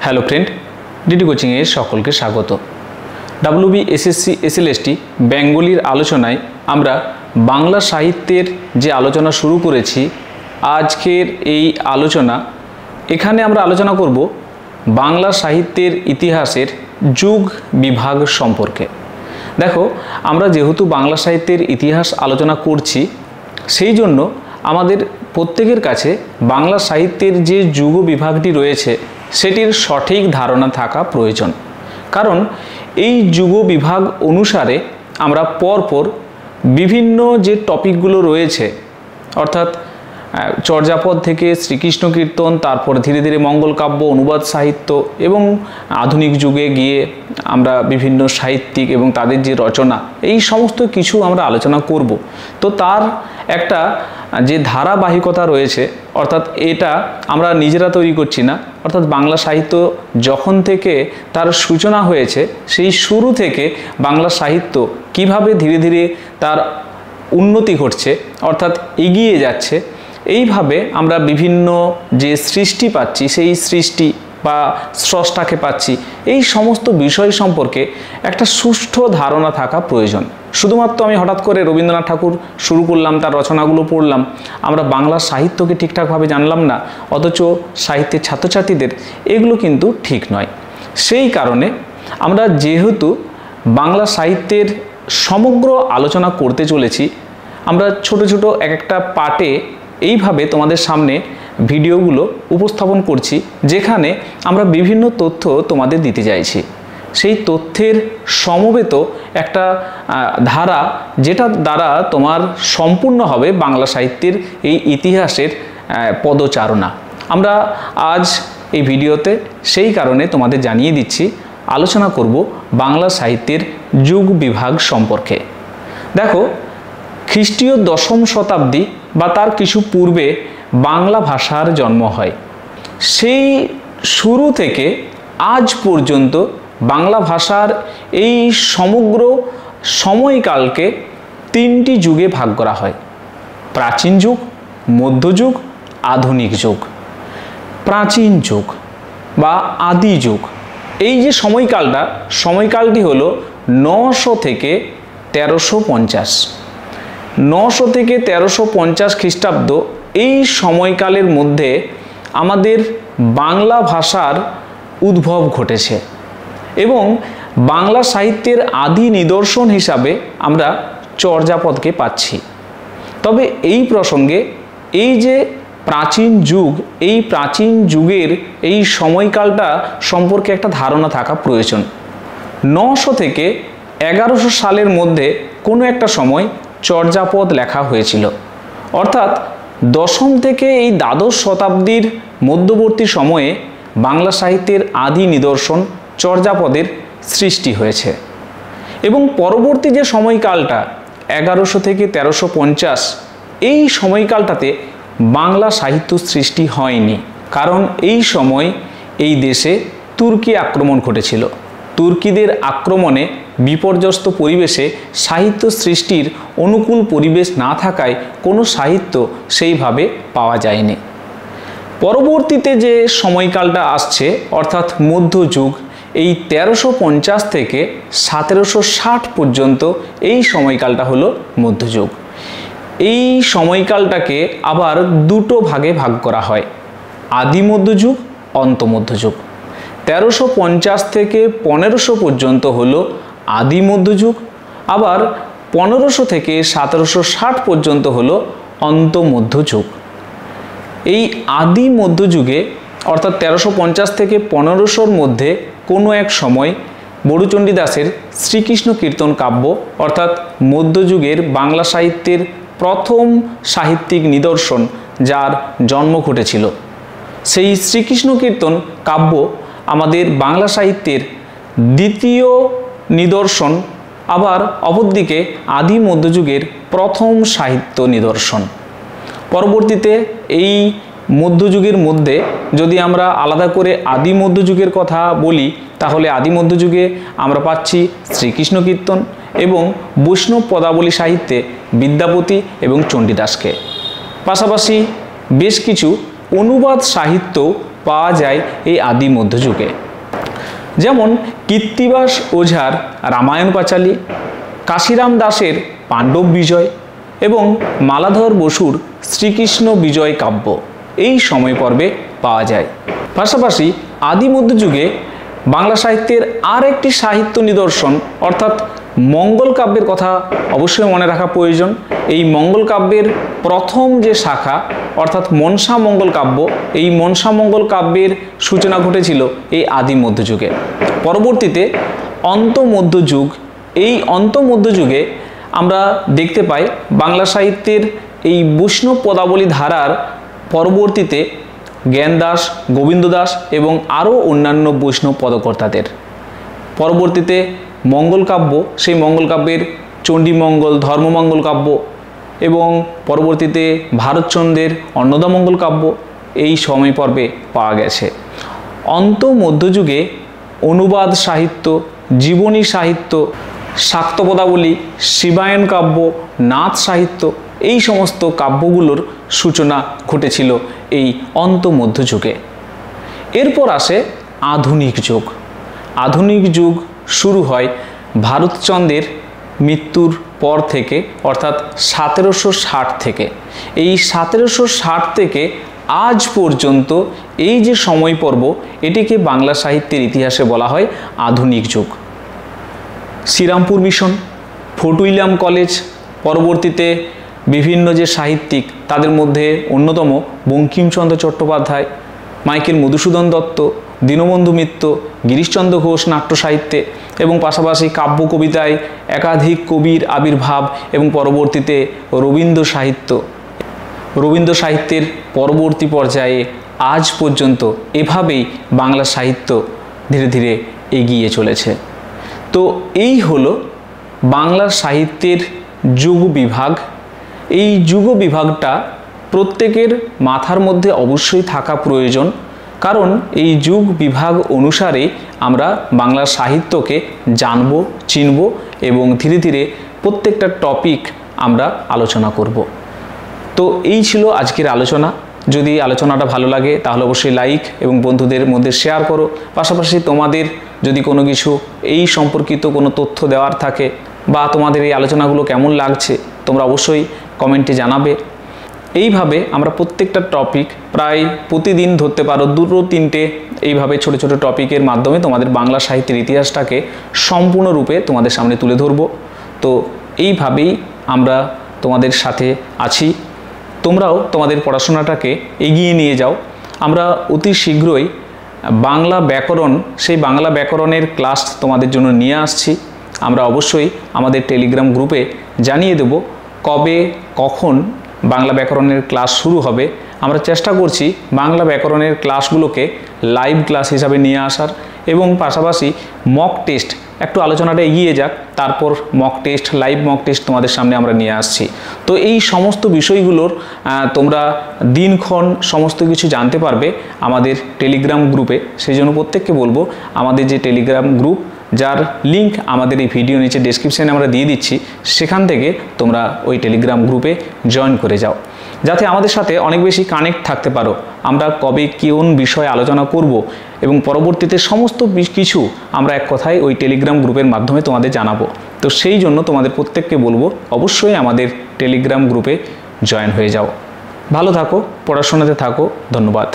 Hello friend, DD কোচিংয়ে সকলকে স্বাগত। ডাব্লিউবি এসএসসি এসএলএসটি বেঙ্গলির আলোচনায় আমরা বাংলা সাহিত্যের যে আলোচনা শুরু করেছি, আজকের এই আলোচনা এখানে আমরা আলোচনা করব বাংলা সাহিত্যের ইতিহাসের যুগ বিভাগ সম্পর্কে। দেখো, আমরা যেহেতু বাংলা সাহিত্যের ইতিহাস আলোচনা করছি, সেই জন্য আমাদের প্রত্যেকের কাছে বাংলা সাহিত্যের যে যুগ বিভাগটি রয়েছে সেটির সঠিক ধারণা থাকা প্রয়োজন। কারণ এই যুগ বিভাগ অনুসারে আমরা পরপর বিভিন্ন যে টপিকগুলো রয়েছে, অর্থাৎ চর্যাপদ থেকে শ্রীকৃষ্ণ কীর্তন, তারপর ধীরে ধীরে মঙ্গল কাব্য, অনুবাদ সাহিত্য এবং আধুনিক যুগে গিয়ে আমরা বিভিন্ন সাহিত্যিক এবং তাদের যে রচনা, এই সমস্ত কিছু আমরা আলোচনা করব। তো তার একটা যে ধারাবাহিকতা রয়েছে, অর্থাৎ এটা আমরা নিজেরা তৈরি করছি না, অর্থাৎ বাংলা সাহিত্য যখন থেকে তার সূচনা হয়েছে, সেই শুরু থেকে বাংলা সাহিত্য কিভাবে ধীরে ধীরে তার উন্নতি ঘটছে, অর্থাৎ এগিয়ে যাচ্ছে, এইভাবে আমরা বিভিন্ন যে সৃষ্টি পাচ্ছি, সেই সৃষ্টি বা স্রষ্টাকে পাচ্ছি, এই সমস্ত বিষয় সম্পর্কে একটা সুষ্ঠু ধারণা থাকা প্রয়োজন। শুধুমাত্র আমি হঠাৎ করে রবীন্দ্রনাথ ঠাকুর শুরু করলাম, তার রচনাগুলো পড়লাম, আমরা বাংলা সাহিত্যকে ঠিকঠাকভাবে জানলাম না, অথচ সাহিত্যের ছাত্রছাত্রীদের এগুলো কিন্তু ঠিক নয়। সেই কারণে আমরা যেহেতু বাংলা সাহিত্যের সমগ্র আলোচনা করতে চলেছি, আমরা ছোট ছোট এক একটা পার্টে এইভাবে তোমাদের সামনে ভিডিওগুলো উপস্থাপন করছি, যেখানে আমরা বিভিন্ন তথ্য তোমাদের দিতে চাইছি। সেই তথ্যের সমবেত একটা ধারা, যেটা দ্বারা তোমার সম্পূর্ণ হবে বাংলা সাহিত্যের এই ইতিহাসের পদচারণা। আমরা আজ এই ভিডিওতে সেই কারণে তোমাদের জানিয়ে দিচ্ছি, আলোচনা করব বাংলা সাহিত্যের যুগ বিভাগ সম্পর্কে। দেখো, খ্রিস্টীয় 10ম শতাব্দী বা তার কিছু পূর্বে বাংলা ভাষার জন্ম হয়। সেই শুরু থেকে আজ পর্যন্ত বাংলা ভাষার এই সমগ্র সময়কালকে 3টি যুগে ভাগ করা হয়: প্রাচীন যুগ, মধ্যযুগ, আধুনিক যুগ। প্রাচীন যুগ বা আদি যুগ, এই যে সময়কালটি হলো 900 থেকে 1350। 900 থেকে 1350 খ্রিস্টাব্দ, এই সময়কালের মধ্যে আমাদের বাংলা ভাষার উদ্ভব ঘটেছে এবং বাংলা সাহিত্যের আদি নিদর্শন হিসাবে আমরা চর্যাপদকে পাচ্ছি। তবে এই প্রসঙ্গে এই যে প্রাচীন যুগ, এই প্রাচীন যুগের এই সময়কালটা সম্পর্কে একটা ধারণা থাকা প্রয়োজন। 900 থেকে 1100 সালের মধ্যে কোনো একটা সময় চর্যাপদ লেখা হয়েছিল, অর্থাৎ 10ম থেকে এই দ্বাদশ শতাব্দীর মধ্যবর্তী সময়ে বাংলা সাহিত্যের আদি নিদর্শন চর্যাপদের সৃষ্টি হয়েছে। এবং পরবর্তী যে সময়কালটা 1100 থেকে 1350, এই সময়কালটাতে বাংলা সাহিত্য সৃষ্টি হয়নি, কারণ এই সময় এই দেশে তুর্কি আক্রমণ ঘটেছিল। তুর্কিদের আক্রমণে বিপর্যস্ত পরিবেশে সাহিত্য সৃষ্টির অনুকূল পরিবেশ না থাকায় কোনো সাহিত্য সেইভাবে পাওয়া যায়নি। পরবর্তীতে যে সময়কালটা আসছে, অর্থাৎ মধ্যযুগ, এই 1350 থেকে 1760 পর্যন্ত এই সময়কালটা হলো মধ্যযুগ। এই সময়কালটাকে আবার দুটো ভাগে ভাগ করা হয়: আদি মধ্যযুগ, অন্ত মধ্যযুগ। 1350 থেকে 1500 পর্যন্ত হলো আদি মধ্যযুগ, আবার 1500 থেকে 1760 পর্যন্ত হলো অন্ত মধ্যযুগ। এই আদি মধ্যযুগে, অর্থাৎ 1350 থেকে 1500-র মধ্যে কোনো এক সময় বড়ুচণ্ডী দাসের শ্রীকৃষ্ণ কীর্তন কাব্য, অর্থাৎ মধ্যযুগের বাংলা সাহিত্যের প্রথম সাহিত্যিক নিদর্শন, যার জন্ম ঘটেছিল। সেই শ্রীকৃষ্ণ কীর্তন কাব্য আমাদের বাংলা সাহিত্যের দ্বিতীয় নিদর্শন, আবার অপরদিকে আদি মধ্যযুগের প্রথম সাহিত্য নিদর্শন। পরবর্তীতে এই মধ্যযুগের মধ্যে যদি আমরা আলাদা করে আদি মধ্যযুগের কথা বলি, তাহলে আদি মধ্যযুগে আমরা পাচ্ছি শ্রীকৃষ্ণ কীর্তন এবং বৈষ্ণব পদাবলী সাহিত্যে বিদ্যাপতি এবং চণ্ডীদাসকে। পাশাপাশি বেশ কিছু অনুবাদ সাহিত্য পাওয়া যায় এই আদি মধ্যযুগে। যেমন কৃত্তিবাস ওঝার রামায়ণ পাঁচালী, কাশিরাম দাসের পাণ্ডব বিজয় এবং মালাধর বসুর শ্রীকৃষ্ণ বিজয় কাব্য এই সময় পর্বে পাওয়া যায়। পাশাপাশি আদি মধ্যযুগে বাংলা সাহিত্যের আর একটি সাহিত্য নিদর্শন অর্থাৎ মঙ্গল কাব্যের কথা অবশ্যই মনে রাখা প্রয়োজন। এই মঙ্গল কাব্যের প্রথম যে শাখা অর্থাৎ মনসা মঙ্গল কাব্য, এই মনসা মঙ্গল কাব্যের সূচনা ঘটেছিল এই আদি মধ্যযুগে। পরবর্তীতে অন্তমধ্যযুগ, এই অন্তমধ্যযুগে আমরা দেখতে পাই বাংলা সাহিত্যের এই বৈষ্ণব পদাবলী ধারার পরবর্তীতে জ্ঞানদাস, গোবিন্দ দাস এবং আরও অন্যান্য বৈষ্ণব পদকর্তাদের। পরবর্তীতে মঙ্গল কাব্য, সেই মঙ্গল কাব্যের চণ্ডীমঙ্গল, ধর্মমঙ্গল কাব্য এবং পরবর্তীতে ভারতচন্দ্রের অন্নদামঙ্গল কাব্য এই সময় পর্বে পাওয়া গেছে। অন্তমধ্যযুগে অনুবাদ সাহিত্য, জীবনী সাহিত্য, শাক্ত পদাবলী, শিবায়ন কাব্য, নাথ সাহিত্য এই সমস্ত কাব্যগুলোর সূচনা ঘটেছিল এই অন্তমধ্যযুগে। এরপর আসে আধুনিক যুগ। আধুনিক যুগ শুরু হয় ভারতচন্দ্রের মৃত্যুর পর থেকে অর্থাৎ 1760 থেকে। এই 1760 থেকে আজ পর্যন্ত এই যে সময় পর্ব, এটিকে বাংলা সাহিত্যের ইতিহাসে বলা হয় আধুনিক যুগ। Serampore mission, Fort William College, পরবর্তীতে বিভিন্ন যে সাহিত্যিক তাদের মধ্যে অন্যতম বঙ্কিমচন্দ্র চট্টোপাধ্যায়, মাইকেল মধুসূদন দত্ত, দীনবন্ধু মিত্র, গিরিশচন্দ্র ঘোষ নাট্য সাহিত্যে এবং পাশাপাশি কাব্য কবিতায় একাধিক কবির আবির্ভাব এবং পরবর্তীতে রবীন্দ্র সাহিত্য। রবীন্দ্র সাহিত্যের পরবর্তী পর্যায়ে আজ পর্যন্ত এভাবেই বাংলা সাহিত্য ধীরে ধীরে এগিয়ে চলেছে। তো এই হলো বাংলা সাহিত্যের যুগ বিভাগ। এই যুগ বিভাগটা প্রত্যেকের মাথার মধ্যে অবশ্যই থাকা প্রয়োজন, কারণ এই যুগ বিভাগ অনুসারে আমরা বাংলা সাহিত্যকে জানব, চিনব এবং ধীরে ধীরে প্রত্যেকটা টপিক আমরা আলোচনা করব। তো এই ছিল আজকের আলোচনা। যদি আলোচনাটা ভালো লাগে তাহলে অবশ্যই লাইক এবং বন্ধুদের মধ্যে শেয়ার করো। পাশাপাশি তোমাদের যদি কোনো কিছু এই সম্পর্কিত কোনো তথ্য দেওয়ার থাকে বা তোমাদের এই আলোচনাগুলো কেমন লাগছে তোমরা অবশ্যই কমেন্টে জানাবে। এইভাবে আমরা প্রত্যেকটা টপিক প্রায় প্রতিদিন ধরতে পারো 2-3টে এইভাবে ছোট ছোট টপিকের মাধ্যমে তোমাদের বাংলা সাহিত্যের ইতিহাসটাকে সম্পূর্ণরূপে তোমাদের সামনে তুলে ধরব। তো এইভাবেই আমরা তোমাদের সাথে আছি। তোমরাও তোমাদের পড়াশোনাটাকে এগিয়ে নিয়ে যাও। আমরা অতি শীঘ্রই বাংলা ব্যাকরণ, সেই বাংলা ব্যাকরণের ক্লাস তোমাদের জন্য নিয়ে আসছি। আমরা অবশ্যই আমাদের টেলিগ্রাম গ্রুপে জানিয়ে দেব কবে কখন বাংলা ব্যাকরণের ক্লাস শুরু হবে। আমরা চেষ্টা করছি বাংলা ব্যাকরণের ক্লাসগুলোকে লাইভ ক্লাস হিসাবে নিয়ে আসার এবং পাশাপাশি মক টেস্ট, একটু আলোচনাটা এগিয়ে যাক, তারপর mock test, live mock test তোমাদের সামনে আমরা নিয়ে আসছি। তো এই সমস্ত বিষয়গুলোর তোমরা দিনক্ষণ সমস্ত কিছু জানতে পারবে আমাদের টেলিগ্রাম গ্রুপে। সেই জন্য প্রত্যেককে বলবো আমাদের যে টেলিগ্রাম গ্রুপ, যার লিঙ্ক আমাদের এই ভিডিও নিচে ডেসক্রিপশানে আমরা দিয়ে দিচ্ছি, সেখান থেকে তোমরা ওই টেলিগ্রাম গ্রুপে জয়েন করে যাও, যাতে আমাদের সাথে অনেক বেশি কানেক্ট থাকতে পারো। আমরা কবে কোন বিষয়ে আলোচনা করব এবং পরবর্তীতে সমস্ত কিছু আমরা এক কথায় ওই টেলিগ্রাম গ্রুপের মাধ্যমে তোমাদের জানাবো। তো সেই জন্য তোমাদের প্রত্যেককে বলবো অবশ্যই আমাদের টেলিগ্রাম গ্রুপে জয়েন হয়ে যাও। ভালো থাকো, পড়াশোনাতে থাকো। ধন্যবাদ।